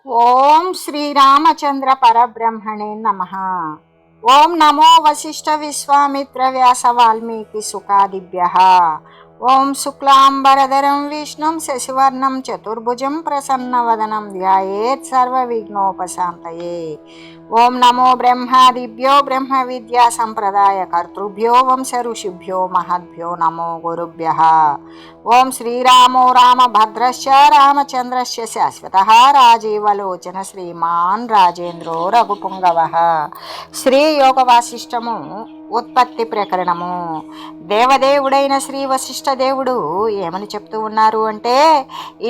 ఓం శ్రీరామచంద్ర పరబ్రహ్మణే నమః. ఓం నమో వశిష్ఠ విశ్వామిత్ర వ్యాస వాల్మీకి సుఖాదిభ్యః. ఓం శుక్లాంబరధరం విష్ణుం శశివర్ణం చతుర్భుజం ప్రసన్నవదనం ధ్యాయేత్ సర్వవిఘ్నోపశాంతయే. ఓం నమో బ్రహ్మాదిభ్యో బ్రహ్మ విద్యా సంప్రదాయ కర్తృభ్యో వంశ ఋషిభ్యో మహద్భ్యో నమో గురుభ్యః. ఓం శ్రీరామో రామభద్రశ్చ రామచంద్రస్య శాశ్వతః రాజీవలోచన శ్రీమాన్ రాజేంద్రో రఘుపుంగవః. శ్రీ యోగ వాసిష్టము ఉత్పత్తి ప్రకరణము. దేవదేవుడైన శ్రీ వశిష్ఠ దేవుడు ఏమని చెప్తూ ఉన్నారు అంటే,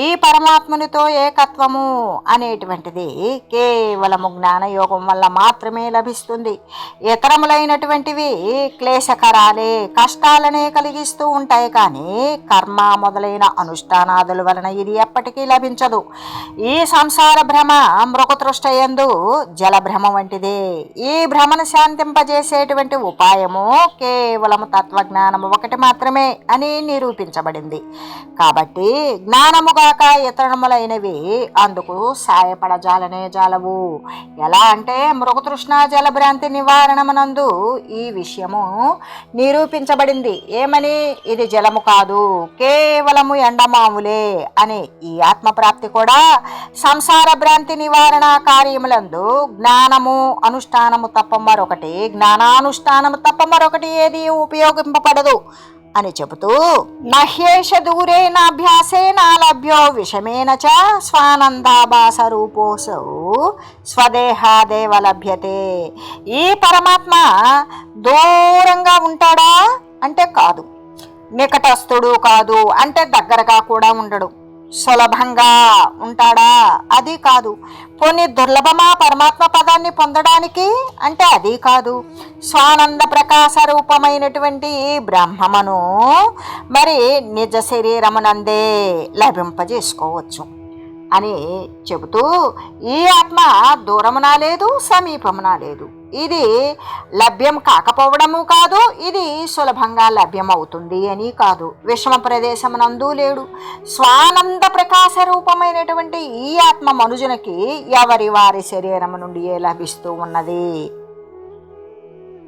ఈ పరమాత్మునితో ఏకత్వము అనేటువంటిది కేవలము జ్ఞానయోగం వల్ల మాత్రమే లభిస్తుంది. ఇతరములైనటువంటివి క్లేశకరాలే, కష్టాలనే కలిగిస్తూ ఉంటాయి, కానీ కర్మ మొదలైన అనుష్ఠానాదుల వలన ఇది ఎప్పటికీ లభించదు. ఈ సంసార భ్రమ మృగతృష్టయందు జలభ్రమ వంటిదే. ఈ భ్రమను శాంతింపజేసేటువంటి ఉపాయము కేవలము తత్వజ్ఞానము ఒకటి మాత్రమే అని నిరూపించబడింది. కాబట్టి జ్ఞానముగాక ఇతరములైనవి అందుకు సాయపడజాలనే జాలవు. ఎలా అంటే మృగతృష్ణ జలభ్రాంతి నివారణమునందు ఈ విషయము నిరూపించబడింది. ఏమని? ఇది జలము కాదు, కేవలము ఎండమాములే అని. ఈ ఆత్మప్రాప్తి కూడా సంసార భ్రాంతి నివారణ కార్యములందు జ్ఞానము అనుష్ఠానము తప్ప మరొకటి, జ్ఞానానుష్ఠానము తప్ప మరొకటి ఏది ఉపయోగింపబడదు అని చెబుతూ, నహ్యేష దూరేనాభ్యాసేన లభ్యో విషమేన చ స్వానందాభాస రూపోసౌ స్వదేహాదేవ లభ్యతే. ఈ పరమాత్మ దూరంగా ఉంటాడా అంటే కాదు, నికటస్థుడు కాదు అంటే దగ్గరగా కూడా ఉండడు. సులభంగా ఉంటాడా? అది కాదు. పోనీ దుర్లభమా పరమాత్మ పదాన్ని పొందడానికి అంటే అది కాదు. స్వానంద ప్రకాశ రూపమైనటువంటి బ్రహ్మమును మరి నిజ శరీరమునందే లభింపజేసుకోవచ్చు అని చెబుతూ, ఈ ఆత్మ దూరమునా లేదు, సమీపమునా లేదు. ఇది లభ్యం కాకపోవడము కాదు, ఇది సులభంగా లభ్యమవుతుంది అని కాదు. విషమ ప్రదేశమునందు లేడు. స్వానంద ప్రకాశ రూపమైనటువంటి ఈ ఆత్మ మనుజునికి ఎవరి వారి శరీరము నుండి లభిస్తూ ఉన్నది.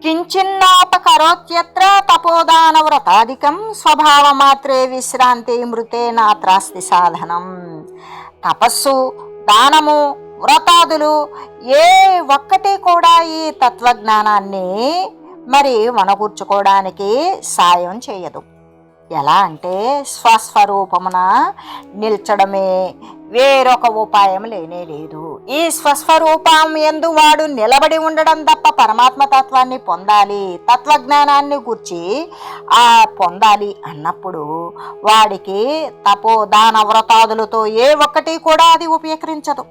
కించిన్నాపకరోత్యత్ర తపోదాన వ్రతాధికం స్వభావమాత్రే విశ్రాంతి మృతే నాత్రాస్తి సాధనం. తపస్సు, దానము, వ్రతాదులు ఏ ఒక్కటి కూడా ఈ తత్వజ్ఞానాన్ని మరి వనగూర్చుకోవడానికి సాయం చేయదు. ఎలా అంటే స్వస్వరూపమున నిల్చడమే, వేరొక ఉపాయం లేనే లేదు. ఈ స్వస్వరూపం యందు వాడు నిలబడి ఉండడం తప్ప పరమాత్మ తత్వాన్ని పొందాలి, తత్వజ్ఞానాన్ని గుర్చి పొందాలి అన్నప్పుడు వాడికి తపో దాన వ్రతాదులతో ఏ ఒక్కటి కూడా అది ఉపయోగించదు.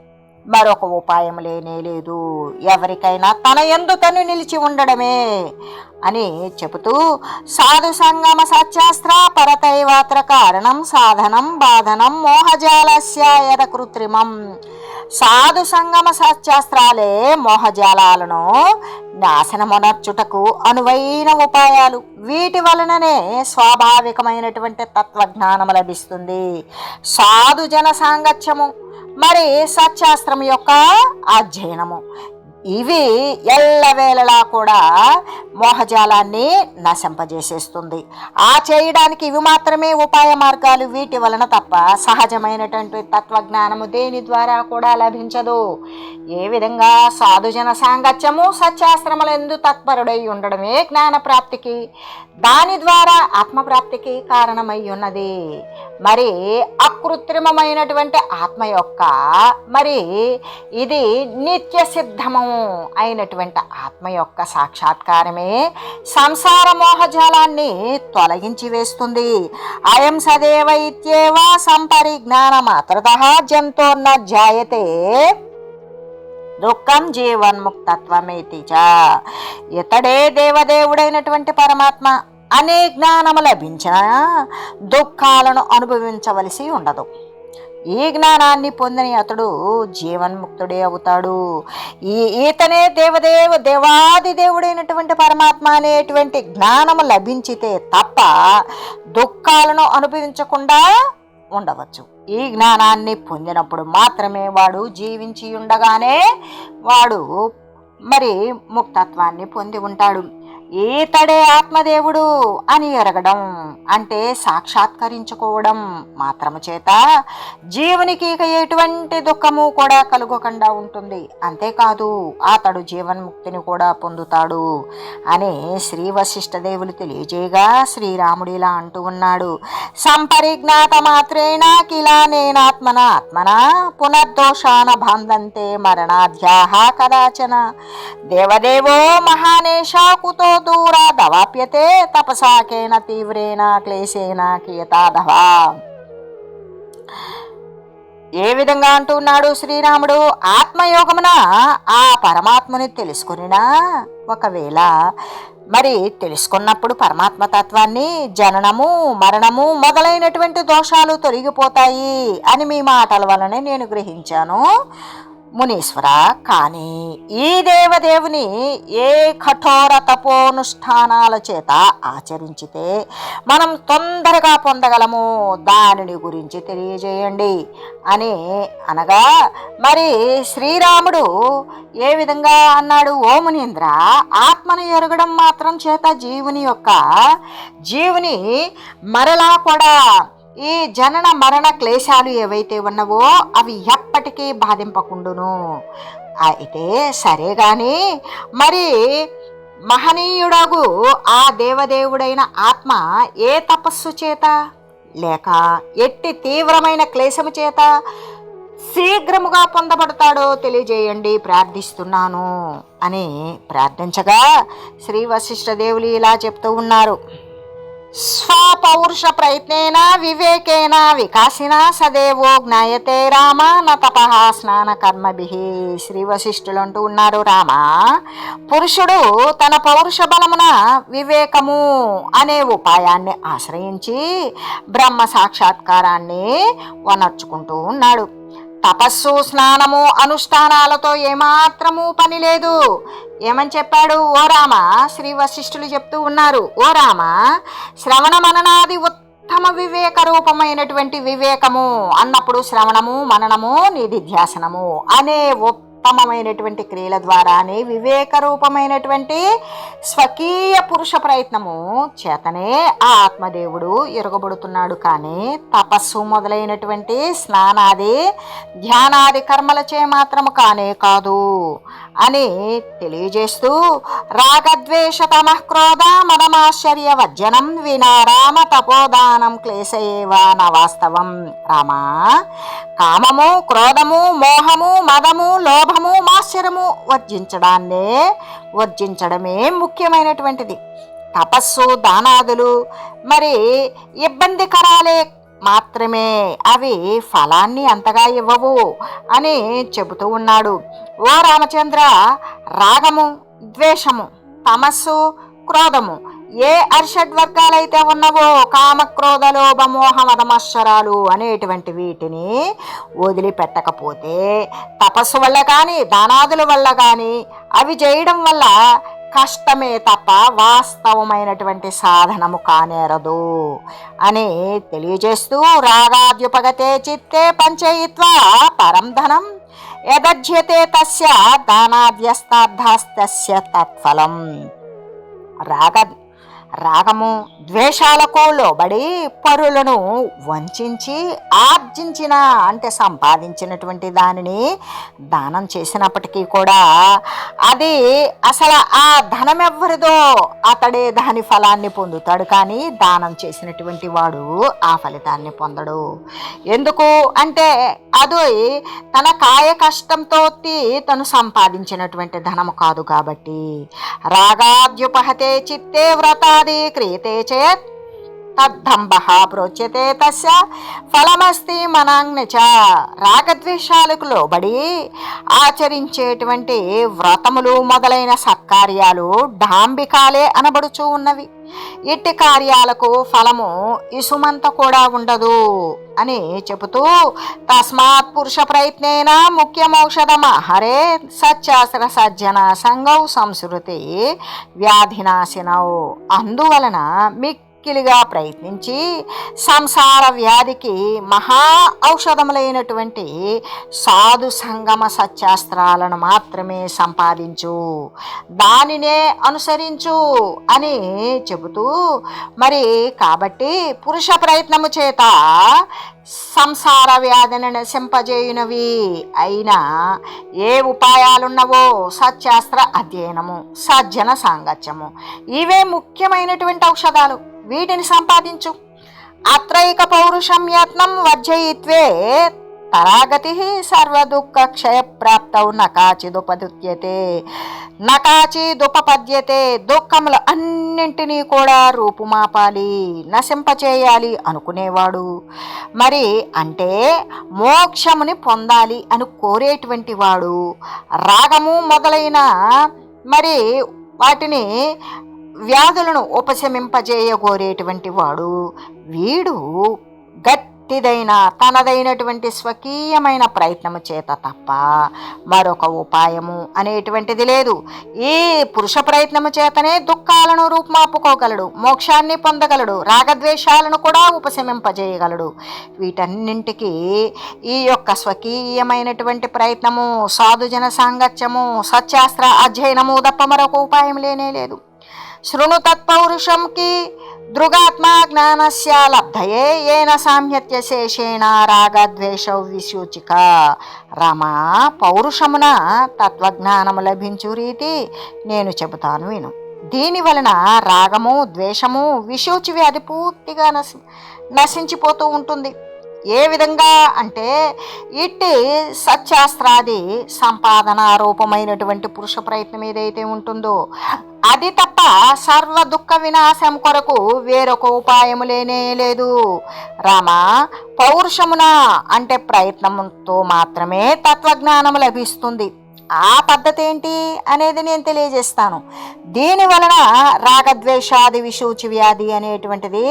మరొక ఉపాయం లేనే లేదు. ఎవరికైనా తన యందు తను నిలిచి ఉండడమే అని చెబుతూ, సాధు సంగమ సత్యాస్త్ర పరతైవాత్ర కారణం సాధనం బాధనం మోహజాలస్య యద కృత్రిమం. సాధు సంగమ సత్యాస్త్రాలే మోహజాలను నాశనమునర్చుటకు అనువైన ఉపాయాలు. వీటి వలననే స్వాభావికమైనటువంటి తత్వజ్ఞానము లభిస్తుంది. సాధు జన సాంగత్యము మరి సత్యాస్త్రం యొక్క అధ్యయనము, ఇవి ఎల్లవేళలా కూడా మోహజాలాన్ని నశింపజేసేస్తుంది. చేయడానికి ఇవి మాత్రమే ఉపాయ మార్గాలు. వీటి వలన తప్ప సహజమైనటువంటి తత్వజ్ఞానము దేని ద్వారా కూడా లభించదు. ఏ విధంగా సాధుజన సాంగత్యము సత్యాస్త్రములందు తత్పరుడై ఉండడమే జ్ఞానప్రాప్తికి, దాని ద్వారా ఆత్మప్రాప్తికి కారణమై ఉన్నది. మరి అకృత్రిమమైనటువంటి ఆత్మ యొక్క మరి ఇది నిత్య సిద్ధము అయినటువంటి ఆత్మ యొక్క సాక్షాత్కారమే సంసార మోహజాలాన్ని తొలగించి వేస్తుంది. అయం సదేవ ఇత్యేవ సంపరిజ్ఞాన మాత్రతః జంతోర్న జాయతే దుఃఖం జీవన్ముక్తత్వమేతి చ. ఇతడే దేవదేవుడైనటువంటి పరమాత్మ అనే జ్ఞానము లభించిన దుఃఖాలను అనుభవించవలసి ఉండదు. ఈ జ్ఞానాన్ని పొందిన అతడు జీవన్ముక్తుడే అవుతాడు. ఈతనే దేవాది దేవుడైనటువంటి పరమాత్మ అనేటువంటి జ్ఞానము లభించితే తప్ప దుఃఖాలను అనుభవించకుండా ఉండవచ్చు. ఈ జ్ఞానాన్ని పొందినప్పుడు మాత్రమే వాడు జీవించి ఉండగానే వాడు ముక్తత్వాన్ని పొంది ఉంటాడు. ఈతడే ఆత్మదేవుడు అని ఎరగడం అంటే సాక్షాత్కరించుకోవడం మాత్రము చేత జీవునికి ఇక ఎటువంటి దుఃఖము కూడా కలుగకుండా ఉంటుంది. అంతేకాదు అతడు జీవన్ముక్తిని కూడా పొందుతాడు అని శ్రీ వశిష్ఠ దేవులు తెలియజేయగా శ్రీరాముడు ఇలా అంటూ ఉన్నాడు. సంపరిజ్ఞాత మాత్రేణ కిలా నేనాత్మన ఆత్మన పునర్దోషాన బాంధంతే మరణాధ్యాహ కదాచన దేవదేవో మహానేశ కుతో దూరాదవాప్యతే తపసాకేన తీవ్రేణ క్లేశేన కియతాధవా. ఏ విధంగా అంటున్నాడు శ్రీరాముడు? ఆత్మయోగమున ఆ పరమాత్మని తెలుసుకునినా ఒకవేళ తెలుసుకున్నప్పుడు పరమాత్మతత్వాన్ని జననము మరణము మొదలైనటువంటి దోషాలు తొలగిపోతాయి అని మీ మాటల వలనే నేను గ్రహించాను మునీశ్వర. కానీ ఈ దేవదేవుని ఏ కఠోర తపోనుష్ఠానాల చేత ఆచరించితే మనం తొందరగా పొందగలము దానిని గురించి తెలియజేయండి అని అనగా శ్రీరాముడు ఏ విధంగా అన్నాడు? ఓ మునీంద్ర, ఆత్మను ఎరగడం మాత్రం చేత జీవుని మరలా కూడా ఈ జనన మరణ క్లేశాలు ఏవైతే ఉన్నవో అవి ఎప్పటికీ బాధింపకుండును. అయితే సరే గాని మహనీయుడగు ఆ దేవదేవుడైన ఆత్మ ఏ తపస్సు చేత లేక ఎట్టి తీవ్రమైన క్లేశము చేత శీఘ్రముగా పొందబడతాడో తెలియజేయండి, ప్రార్థిస్తున్నాను అని ప్రార్థించగా శ్రీ వశిష్ఠ దేవులు ఇలా చెప్తూ ఉన్నారు. స్వపౌరుష ప్రయత్నేన వివేకేన వికాసినా సదేవో జ్ఞాయతే రామ న తపః స్నాన కర్మభిః. శ్రీ వశిష్ఠులు అంటూ ఉన్నారు, రామ, పురుషుడు తన పౌరుష బలమున వివేకము అనే ఉపాయాన్ని ఆశ్రయించి బ్రహ్మ సాక్షాత్కారాన్ని వనర్చుకుంటూ ఉన్నాడు. తపస్సు స్నానము అనుష్ఠానాలతో ఏమాత్రము పని లేదు. ఏమని చెప్పాడు? ఓ రామ, శ్రీ వశిష్ఠులు చెప్తూ ఉన్నారు, ఓ రామ, శ్రవణ మననాది ఉత్తమ వివేక రూపమైనటువంటి వివేకము అన్నప్పుడు శ్రవణము మననము నిధిధ్యాసనము అనే ఉత్తమమైనటువంటి క్రియల ద్వారానే వివేక రూపమైనటువంటి స్వకీయ పురుష ప్రయత్నము చేతనే ఆ ఆత్మదేవుడు ఎరగబడుతున్నాడు. కానీ తపస్సు మొదలైనటువంటి స్నానాది ధ్యానాది కర్మలచే మాత్రము కానే కాదు అని తెలియజేస్తూ రాగద్వేష తమః క్రోధ మదమాశ్చర్య వర్జనం వినా రామ తపోదానం క్లేశయేవ న వాస్తవం. రామా, కామము క్రోధము మోహము మదము లోభము మాశ్చర్యము వర్జించడమే ముఖ్యమైనటువంటిది. తపస్సు దానాదులు ఇబ్బందికరాలే మాత్రమే, అవి ఫలాన్ని అంతగా ఇవ్వవు అని చెబుతూ ఉన్నాడు. ఓ రామచంద్ర, రాగము ద్వేషము తమస్సు క్రోధము ఏ అర్షడ్వర్గాలైతే ఉన్నవో కామక్రోధ లోభ మోహ మదమశ్చరాలు అనేటువంటి వీటిని వదిలిపెట్టకపోతే తపస్సు వల్ల కానీ దానాదుల వల్ల కానీ అవి చేయడం వల్ల కష్టమే తప్ప వాస్తవమైనటువంటి సాధనము కానేరదు అని తెలియజేస్తూ రాగాద్యుపగతే చిత్తే పంచయిత్వా పరం ధనం యదజ్యతే తస్య దానాద్యస్తార్థాస్తస్య తత్ఫలం. రాగము ద్వేషాలకు లోబడి పరులను వంచి ఆర్జించిన అంటే సంపాదించినటువంటి దానిని దానం చేసినప్పటికీ కూడా అది అసలు ఆ ధనం ఎవ్వరిదో అతడే దాని ఫలాన్ని పొందుతాడు. కానీ దానం చేసినటువంటి వాడు ఆ ఫలితాన్ని పొందడు. ఎందుకు అంటే అది తన కాయ కష్టంతో తను సంపాదించినటువంటి ధనము కాదు కాబట్టి. రాగాద్యుపహతే చిత్తే వ్రతాది క్రియతే చేత్ తద్దంబః ప్రోచ్యతే తస్య ఫలమస్తి మనాంగ్నచ. రాగద్వేషాలకు లోబడి ఆచరించేటువంటి వ్రతములు మొదలైన సత్కార్యాలు డాంబికాలే అనబడుచూ ఉన్నవి. ఇట్టి కార్యాలకు ఫలము ఇసుమంత కూడా ఉండదు అని చెబుతూ తస్మాత్ పురుష ప్రయత్నేన ముఖ్యమౌషధమహరే సత్యాస్త్ర సజ్జన సంగౌ సంస్కృతి వ్యాధినాశినౌ. అందువలన మిక్కిలిగా ప్రయత్నించి సంసార వ్యాధికి మహా ఔషధములైనటువంటి సాధు సంగమ సత్యాస్త్రాలను మాత్రమే సంపాదించు, దానినే అనుసరించు అని చెబుతూ మరి కాబట్టి పురుష ప్రయత్నము చేత సంసార వ్యాధిని నశింపజేయునవి అయినా ఏ ఉపాయాలున్నవో సత్యాస్త్ర అధ్యయనము, సజ్జన సాంగత్యము, ఇవే ముఖ్యమైనటువంటి ఔషధాలు. వీటిని సంపాదించు. అత్రైక పౌరుషం యత్నం వర్జయిత్వే తరాగతి సర్వదుఃఖ క్షయప్రాప్తౌ నకాచిదుపపద్యతే. దుఃఖములు అన్నింటినీ కూడా రూపుమాపాలి, నశింపచేయాలి అనుకునేవాడు మరి అంటే మోక్షముని పొందాలి అని కోరేటువంటి వాడు, రాగము మొదలైన మరి వాటిని వ్యాధులను ఉపశమింపజేయగోరేటువంటి వాడు, వీడు గట్టిదైన తనదైనటువంటి స్వకీయమైన ప్రయత్నము చేత తప్ప మరొక ఉపాయము అనేటువంటిది లేదు. ఈ పురుష ప్రయత్నము చేతనే దుఃఖాలను రూపుమాపుకోగలడు, మోక్షాన్ని పొందగలడు, రాగద్వేషాలను కూడా ఉపశమింపజేయగలడు. వీటన్నింటికి ఈ యొక్క స్వకీయమైనటువంటి ప్రయత్నము, సాధుజన సాంగత్యము, సత్యాస్త్ర అధ్యయనము తప్ప మరొక ఉపాయం లేనే లేదు. శృణు తత్పౌరుషంకి దృగాత్మా జ్ఞానస్య లబ్ధయే ఏన సామ్యత్య శేషేణ రాగద్వేషౌ విసూచిక. రమా, పౌరుషమున తత్వజ్ఞానము లభించు రీతి నేను చెబుతాను విను. దీని వలన రాగము, ద్వేషము, విశూచి వ్యాధి పూర్తిగా నశించిపోతూ ఉంటుంది. ఏ విధంగా అంటే ఇట్టి సత్యాస్త్రాది సంపాదన రూపమైనటువంటి పురుష ప్రయత్నం ఏదైతే ఉంటుందో అది తప్ప సర్వ దుఃఖ వినాశం కొరకు వేరొక ఉపాయము లేనే లేదు. రామా, పౌరుషమున అంటే ప్రయత్నంతో మాత్రమే తత్వజ్ఞానము లభిస్తుంది. ఆ పద్ధతి ఏంటి అనేది నేను తెలియజేస్తాను. దీని వలన రాగద్వేషాది విశూచి వ్యాధి అనేటువంటిది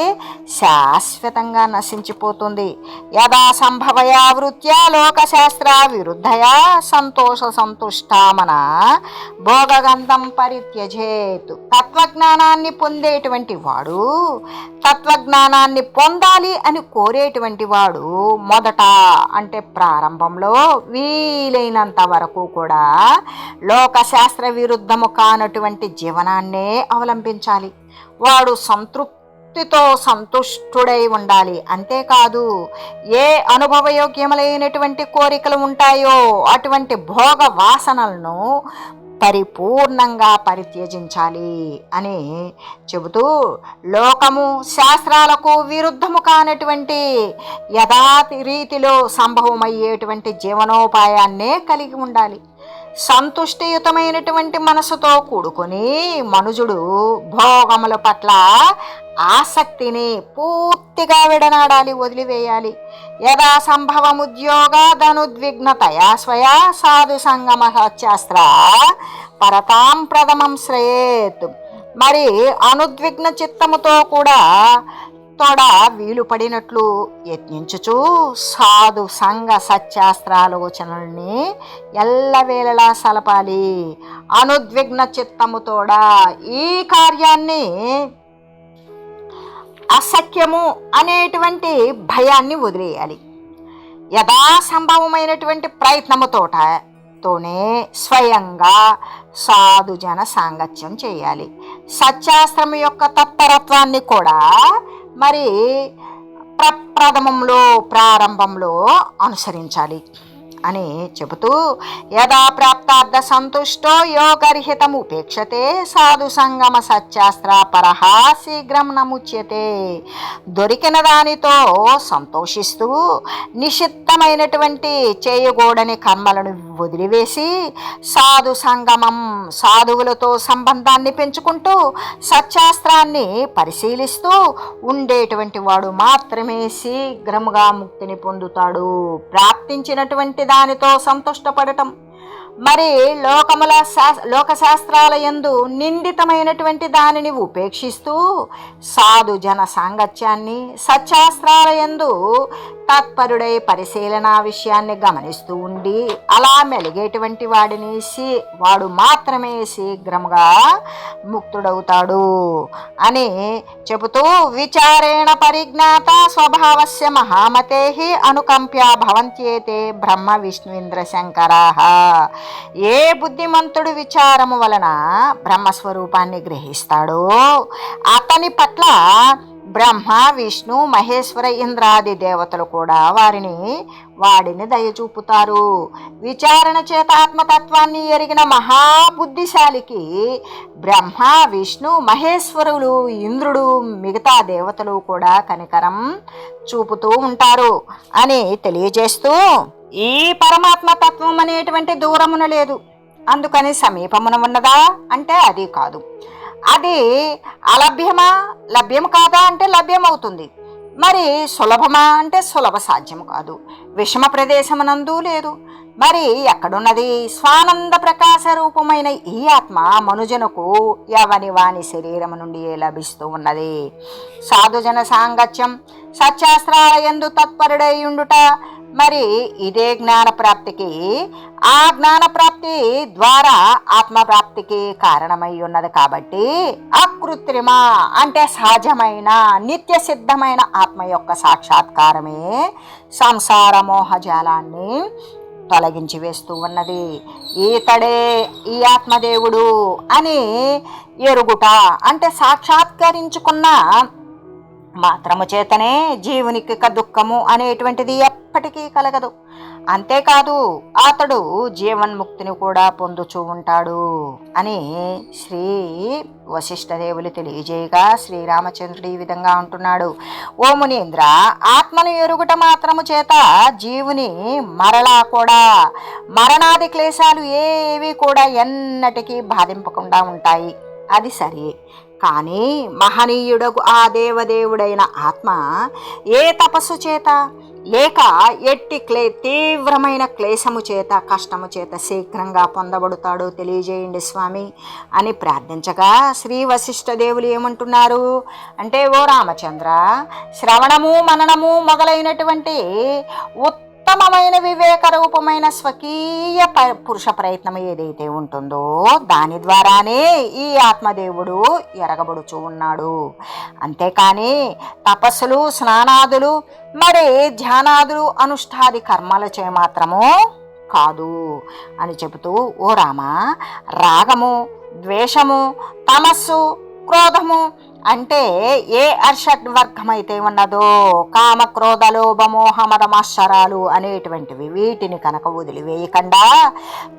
శాశ్వతంగా నశించిపోతుంది. యదా సంభవయా వృత్యా లోకశాస్త్ర విరుద్ధయా సంతోష సంతుష్టామన భోగగంధం పరిత్యజేత్. తత్వజ్ఞానాన్ని పొందేటువంటి వాడు, తత్వజ్ఞానాన్ని పొందాలి అని కోరేటువంటి వాడు మొదట అంటే ప్రారంభంలో వీలైనంత వరకు కూడా లోకశాస్త్ర విరుద్ధము కానటువంటి జీవనాన్నే అవలంబించాలి. వాడు సంతృప్తితో సంతుష్టుడై ఉండాలి. అంతేకాదు ఏ అనుభవయోగ్యములైనటువంటి కోరికలు ఉంటాయో అటువంటి భోగ వాసనలను పరిపూర్ణంగా పరిత్యజించాలి అని చెబుతూ లోకము శాస్త్రాలకు విరుద్ధము కానటువంటి యథాతి రీతిలో సంభవమయ్యేటువంటి జీవనోపాయాన్నే కలిగి ఉండాలి. సంతుష్టియుతమైనటువంటి మనసుతో కూడుకొని మనుజుడు భోగముల పట్ల ఆసక్తిని పూర్తిగా విడనాడాలి, వదిలివేయాలి. యదా సంభవముద్యోగాదనుద్విగ్నతయా స్వయా సాధు సంగమ సత్యాస్త్ర పరతాం ప్రథమం శ్రేయేత్. మరి అనుద్విగ్న చిత్తముతో కూడా వీలు పడినట్లు యత్నించుచు సాధు సంఘ సత్యాస్త్రాలోచనల్ని ఎల్లవేళలా సలపాలి. అనుద్విగ్న చిత్తముతోడా ఈ కార్యాన్ని అసఖ్యము అనేటువంటి భయాన్ని వదిలేయాలి. యథాసంభవమైనటువంటి ప్రయత్నముతోనే స్వయంగా సాధుజన సాంగత్యం చేయాలి. సత్యాస్త్రం యొక్క తత్పరత్వాన్ని కూడా మరి ప్రారంభంలో అనుసరించాలి అని చెబుతూ యదా ప్రాప్తార్థ సంతుష్టో యోగర్హితం ఉపేక్షతే సాధు సంగమ సత్యాస్త్ర పరహ శీఘ్రం నముచ్యతే. దొరికిన దానితో సంతోషిస్తూ నిషిద్ధమైనటువంటి చేయకూడని కర్మలను వదిలివేసి సాధు సంగమం సాధువులతో సంబంధాన్ని పెంచుకుంటూ సత్యాస్త్రాన్ని పరిశీలిస్తూ ఉండేటువంటి వాడు మాత్రమే శీఘ్రముగా ముక్తిని పొందుతాడు. ప్రాప్తించినటువంటి దానితో సంతుష్టపడటం, మరి లోకశాస్త్రాల యందు నిందితమైనటువంటి దానిని ఉపేక్షిస్తూ సాధు జన సాంగత్యాన్ని, సత్శాస్త్రాల యందు తత్పరుడై పరిశీలన విషయాన్ని గమనిస్తూ ఉండి అలా మెలిగేటువంటి వాడు మాత్రమే శీఘ్రముగా ముక్తుడవుతాడు అని చెబుతూ, విచారేణ పరిజ్ఞాత స్వభావస్య మహామతే అనుకంప్య భవంత్యేతే బ్రహ్మ విష్ణుంద్ర శంకరాః. ఏ బుద్ధిమంతుడు విచారము వలన బ్రహ్మస్వరూపాన్ని గ్రహిస్తాడో అతని పట్ల బ్రహ్మ, విష్ణు, మహేశ్వర, ఇంద్రాది దేవతలు కూడా వాడిని దయచూపుతారు. విచారణ చేత ఆత్మతత్వాన్ని ఎరిగిన మహాబుద్ధిశాలికి బ్రహ్మ, విష్ణు, మహేశ్వరులు, ఇంద్రుడు, మిగతా దేవతలు కూడా కనికరం చూపుతూ ఉంటారు అని తెలియజేస్తూ, ఈ పరమాత్మ తత్వం అనేటువంటి దూరమున లేదు, అందుకని సమీపమున ఉన్నదా అంటే అది కాదు. అది అలభ్యమా, లభ్యం కాదా అంటే లభ్యమవుతుంది. మరి సులభమా అంటే సులభ సాధ్యము కాదు. విషమ ప్రదేశమునందు లేదు. మరి ఎక్కడున్నది? స్వానంద ప్రకాశ రూపమైన ఈ ఆత్మ మనుజనుకు వాని శరీరము నుండి లభిస్తూ ఉన్నది. సాధుజన సాంగత్యం, సత్శాస్త్రాల యందు తత్పరుడై ఉండుట, మరి ఇదే జ్ఞానప్రాప్తికి, ఆ జ్ఞానప్రాప్తి ద్వారా ఆత్మప్రాప్తికి కారణమై ఉన్నది. కాబట్టి అకృత్రిమ అంటే సహజమైన నిత్య సిద్ధమైన ఆత్మ యొక్క సాక్షాత్కారమే సంసార మోహజాలాన్ని తొలగించి వేస్తూ ఉన్నది. ఈతడే ఈ ఆత్మదేవుడు అని ఎరుగుట అంటే సాక్షాత్కరించుకున్న మాత్రము చేతనే జీవునికి దుఃఖము అనేటువంటిది ఎప్పటికీ కలగదు. అంతేకాదు అతడు జీవన్ముక్తిని కూడా పొందుచూ ఉంటాడు అని శ్రీ వశిష్ఠదేవులు తెలియజేయగా, శ్రీరామచంద్రుడు ఈ విధంగా అంటున్నాడు: ఓ మునీంద్ర, ఆత్మను ఎరుగుట మాత్రము చేత జీవుని మరలా కూడా మరణాది క్లేశాలు ఏవి కూడా ఎన్నటికీ బాధింపకుండా ఉంటాయి. అది సరే, కానీ మహనీయుడకు ఆ దేవదేవుడైన ఆత్మ ఏ తపస్సు చేత లేక ఎట్టి తీవ్రమైన క్లేశము చేత, కష్టము చేత శీఘ్రంగా పొందబడతాడో తెలియజేయండి స్వామి అని ప్రార్థించగా, శ్రీ వశిష్ఠదేవులు ఏమంటున్నారు అంటే, ఓ రామచంద్ర, శ్రవణము, మననము మొదలైనటువంటి ఉత్తమమైన వివేక రూపమైన స్వకీయ పురుష ప్రయత్నం ఏదైతే ఉంటుందో దాని ద్వారానే ఈ ఆత్మదేవుడు ఎరగబడుచూ ఉన్నాడు. అంతేకాని తపస్సులు, స్నానాదులు, మరి ధ్యానాదులు, అనుష్ఠాది కర్మల చే మాత్రము కాదు అని చెబుతూ, ఓ రామ, రాగము, ద్వేషము, తమస్సు, క్రోధము అంటే ఏ అర్షడ్వర్గమైతే ఉన్నదో, కామ, క్రోధ, లోభ, మోహ, మదమాశ్చరాలు అనేటువంటివి, వీటిని కనుక వదిలివేయకుండా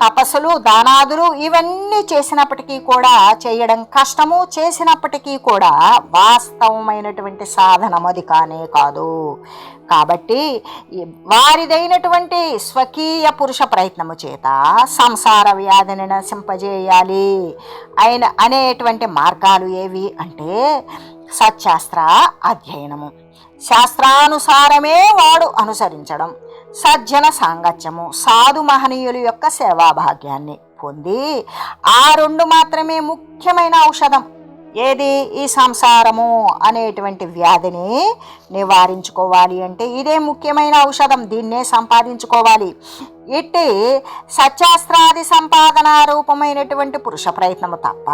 తపస్సులు, దానాదులు ఇవన్నీ చేసినప్పటికీ కూడా, చేయడం కష్టము, చేసినప్పటికీ కూడా వాస్తవమైనటువంటి సాధనం అది కానే కాదు. కాబట్టి వారిదైనటువంటి స్వకీయ పురుష ప్రయత్నము చేత సంసార వ్యాధిని నశింపజేయాలి అనేటువంటి మార్గాలు ఏవి అంటే, సత్శాస్త్ర అధ్యయనము, శాస్త్రానుసారమే వాడు అనుసరించడం, సజ్జన సాంగత్యము, సాధు మహనీయుల యొక్క సేవాభాగ్యాన్ని పొంది ఆ రెండు మాత్రమే ముఖ్యమైన ఔషధం. ఏది? ఈ సంసారము అనేటువంటి వ్యాధిని నివారించుకోవాలి అంటే ఇదే ముఖ్యమైన ఔషధం, దీన్నే సంపాదించుకోవాలి. ఇట్టి సత్యాస్త్రాది సంపాదన రూపమైనటువంటి పురుష ప్రయత్నము తప్ప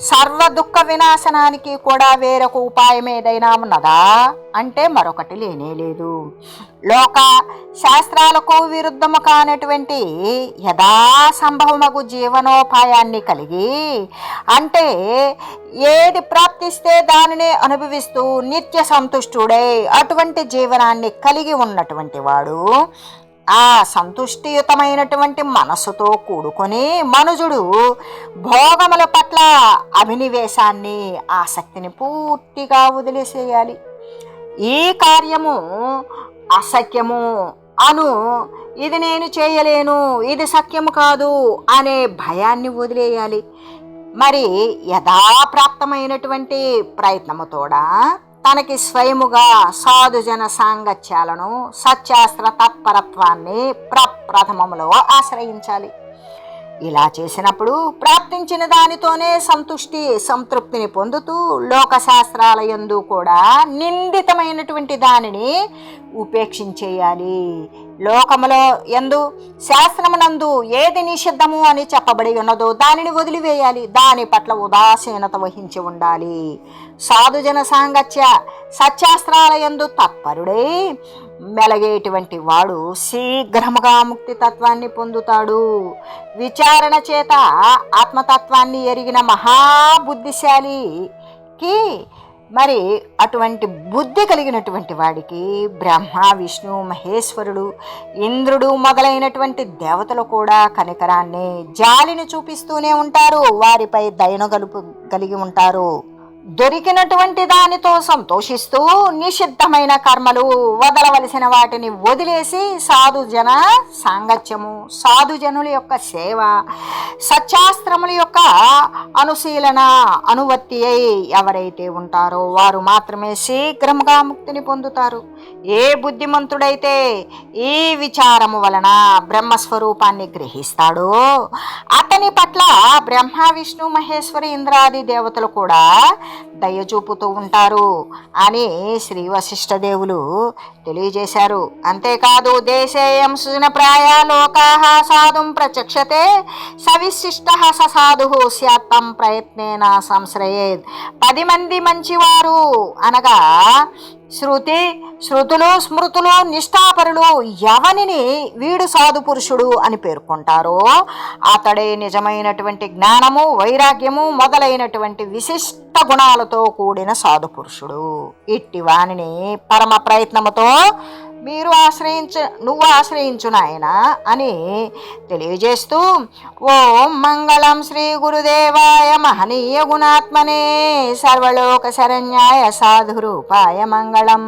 సర్వ దుఃఖ వినాశనానికి కూడా వేరొక ఉపాయం ఏదైనా ఉన్నదా అంటే మరొకటి లేనే లేదు. లోక శాస్త్రాలకు విరుద్ధము కానటువంటి యథాసంభవమగు జీవనోపాయాన్ని కలిగి, అంటే ఏది ప్రాప్తిస్తే దానినే అనుభవిస్తూ నిత్య సంతుష్టుడై అటువంటి జీవనాన్ని కలిగి ఉన్నటువంటి వాడు, ఆ సంతుష్టియుతమైనటువంటి మనస్సుతో కూడుకొని మనుజుడు భోగముల పట్ల అభినివేశాన్ని, ఆసక్తిని పూర్తిగా వదిలేసేయాలి. ఈ కార్యము అసఖ్యము అను, ఇది నేను చేయలేను, ఇది సఖ్యము కాదు అనే భయాన్ని వదిలేయాలి. మరి యథాప్రాప్తమైనటువంటి ప్రయత్నముతోడా తనకి స్వయముగా సాధుజన సాంగత్యాలను సత్యాస్త్ర తత్పరత్వాన్ని ప్రప్రథమములో ఆశ్రయించాలి. ఇలా చేసినప్పుడు ప్రాప్తించిన దానితోనే సంతృప్తిని పొందుతూ లోకశాస్త్రాల యందు కూడా నిందితమైనటువంటి దానిని ఉపేక్షించేయాలి. లోకములో యందు శాస్త్రమునందు ఏది నిషిద్ధము అని చెప్పబడి ఉన్నదో దానిని వదిలివేయాలి. దాని పట్ల ఉదాసీనత వహించి ఉండాలి. సాధుజన సాంగత్య సత్యాస్త్రాల యందు తత్పరుడై మెలగేటువంటి వాడు శీఘ్రముగా ముక్తి తత్వాన్ని పొందుతాడు. విచారణ చేత ఆత్మతత్వాన్ని ఎరిగిన మహాబుద్ధిశాలికి మరి అటువంటి బుద్ధి కలిగినటువంటి వాడికి బ్రహ్మ విష్ణు మహేశ్వరుడు ఇంద్రుడు మొదలైనటువంటి దేవతలు కూడా కనికరాన్ని జాలిని చూపిస్తూనే ఉంటారు. వారిపై దయను కలిగి ఉంటారు. దొరికినటువంటి దానితో సంతోషిస్తూ నిషిద్ధమైన కర్మలు వదలవలసిన వాటిని వదిలేసి సాధుజన సాంగత్యము, సాధుజనుల యొక్క సేవ, సత్యాస్త్రముల యొక్క అనుశీలన అనువర్తి అయి ఎవరైతే ఉంటారో వారు మాత్రమే శీఘ్రముగా ముక్తిని పొందుతారు. ఏ బుద్ధిమంతుడైతే ఈ విచారము వలన బ్రహ్మస్వరూపాన్ని గ్రహిస్తాడో అతని పట్ల బ్రహ్మ విష్ణు మహేశ్వరి ఇంద్రాది దేవతలు కూడా దయ చూపుతూ ఉంటారు అని శ్రీ వశిష్ఠ దేవులు తెలియజేశారు. అంతేకాదు దేశేయం సుజన ప్రాయ లోకాః సాధుం ప్రచక్షతే సవిశిష్టః ససాధు స్యాత్తం ప్రయత్నేన సంశ్రయేద్. 10 మంది మంచివారు అనగా శృతులు స్మృతులు నిష్ఠాపరులు ఎవనిని వీడు సాధు పురుషుడు అని పేర్కొంటారో అతడే నిజమైనటువంటి జ్ఞానము వైరాగ్యము మొదలైనటువంటి విశిష్ట గుణాలతో కూడిన సాధు పురుషుడు. ఇట్టి వానిని పరమ ప్రయత్నముతో నువ్వు ఆశ్రయించు నాయన అని తెలియజేస్తూ ఓం మంగళం శ్రీ గురుదేవాయ మహనీయ గుణాత్మనే సర్వలోక శరణ్యాయ సాధురూపాయ మంగళం.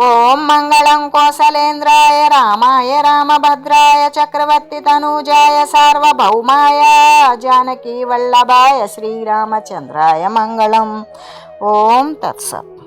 ఓం మంగళం కోసలేంద్రాయ రామాయ రామభద్రాయ చక్రవర్తి తనూజాయ సార్వభౌమాయ జానకీ వల్లభాయ శ్రీరామచంద్రాయ మంగళం. ఓం తత్సత్.